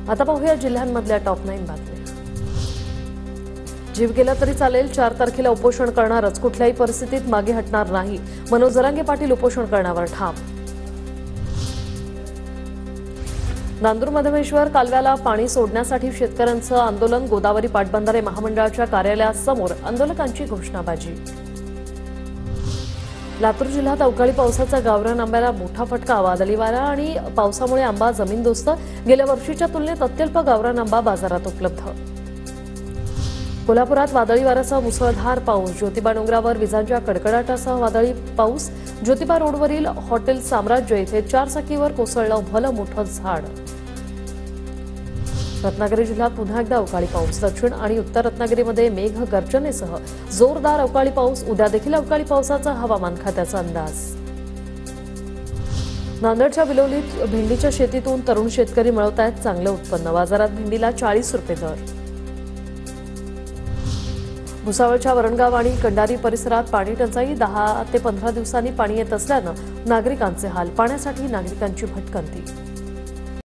आता पाहूया जिल्ह्यांमधल्या टॉप 9 बातम्या। जीव गेला तरी चालेल, 4 तारखेला उपोषण करणारच, कुठल्याही परिस्थितीत मागे हटणार नाही, मनोज जरांगे पाटील उपोषण करण्यावर ठाम। नांदूर मधमेश्वर कालव्याला पाणी सोडण्यासाठी शेतकऱ्यांचं आंदोलन, गोदावरी पाटबंधारे महामंडळाच्या कार्यालयासमोर आंदोलकांची घोषणाबाजी। लातूर जिल्ह्यात अवकाळी पावसाचा गावरान आंब्याला मोठा फटका, वादळी वारा आणि पावसामुळे आंबा जमीनदोस्त, गेल्या वर्षीच्या तुलनेत अत्यल्प गावरान आंबा बाजारात उपलब्ध। कोल्हापुरात वादळी वाऱ्यासह मुसळधार पाऊस, ज्योतिबा डोंगरावर विजांच्या कडकडाटासह वादळी पाऊस, ज्योतिबा रोडवरील हॉटेल साम्राज्य येथे 4 चाकीवर कोसळलं भलं मोठं झाड। रत्नागिरी जिल्ह्यात पुन्हा एकदा अवकाळी पाऊस, दक्षिण आणि उत्तर रत्नागिरीमध्ये मेघ गर्जनेसह जोरदार अवकाळी पाऊस, उद्या देखील अवकाळी पावसाचा हवामान खात्याचा अंदाज। नांदेडच्या बिलोलीत भेंडीच्या शेतीतून तरुण शेतकरी मिळवतायत चांगलं उत्पन्न, बाजारात भेंडीला 40 रुपये दर। भुसावळच्या वरणगाव आणि कंडारी परिसरात पाणी टंचाई, 10 ते 15 दिवसांनी पाणी येत असल्यानं नागरिकांचे हाल, पाण्यासाठी नागरिकांची भटकंती।